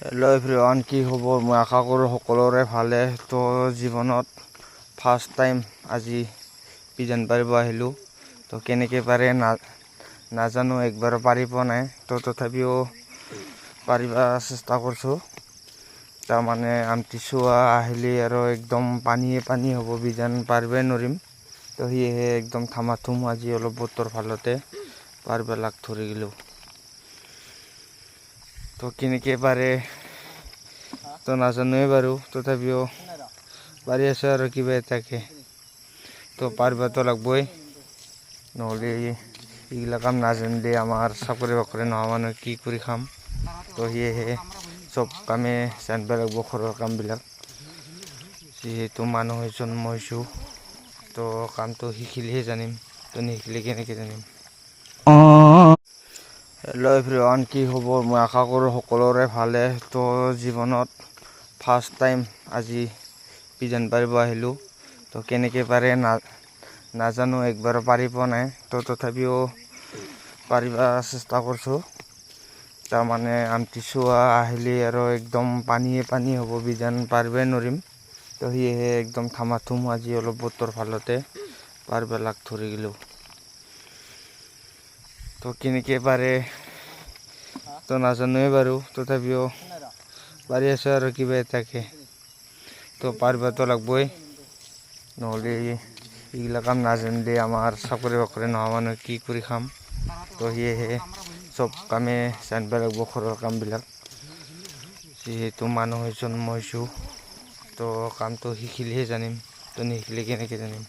Hello' everyone, কি খবৰ? মই আশা কৰোঁ সকলোৰে ভালে। তো জীৱনত ফাৰ্ষ্ট টাইম আজি পিজন পাৰিব আহিলোঁ। তো কেনেকৈ পাৰে নাজানো, একবাৰো পাৰি পোৱা নাই। তো তথাপিও পাৰিব চেষ্টা কৰিছোঁ। তাৰমানে আমটিচুৱা আহিলে আৰু একদম পানী হ'ব, বিজান পাৰিবই নোৱাৰিম। তো সেয়েহে একদম থামাথুম আজি অলপ বতৰ ভালতে পাৰিব লাগ ধৰি গ'লোঁ। তো কেনেকৈ পাৰে তো নাজানোৱে বাৰু, তথাপিও পাৰি আছোঁ আৰু কিবা এটাকে। তো পাৰিবতো লাগবই, নহ'লে এইগিলা কাম নাজানিলে আমাৰ চাকৰি বাকৰি নোহোৱা মানুহ কি কৰি খাম। তো সেয়েহে চব কামে জানিব লাগিব, ঘৰৰ কামবিলাক। যিহেতু মানুহ হৈ জন্ম হৈছোঁ, তো কামটো শিকিলেহে জানিম, তো নিশিকিলে কেনেকৈ জানিম। হেল্ল' এভৰিৱান, কি খবৰ? মই আশা কৰোঁ সকলোৰে ভালে। তো জীৱনত ফাৰ্ষ্ট টাইম আজি পিজন পাৰিব আহিলোঁ। তো কেনেকৈ পাৰে নাজানো, একবাৰো পাৰি পোৱা নাই। তো তথাপিও পাৰিব চেষ্টা কৰিছোঁ। তাৰমানে আমটিচুৱা আহিলে আৰু একদম পানী হ'ব, বিজান পাৰিবই নোৱাৰিম। তো সেয়েহে একদম থামাথুম আজি অলপ বতৰ ভালতে পাৰিব লাগ ধৰি গ'লোঁ। তো কেনেকৈ পাৰে তো নাজানোৱে বাৰু, তথাপিও পাৰি আছোঁ আৰু কিবা এটাকে। তো পাৰিবতো লাগবই, নহ'লে এইগিলা কাম নাজানিলে আমাৰ চাকৰি বাকৰি নোহোৱা মানুহ কি কৰি খাম। তো সেয়েহে চব কামে জানিব লাগিব, ঘৰৰ কামবিলাক। যিহেতু মানুহ হৈ জন্ম হৈছোঁ, তো কামটো শিকিলেহে জানিম, তো নিশিকিলে কেনেকৈ জানিম।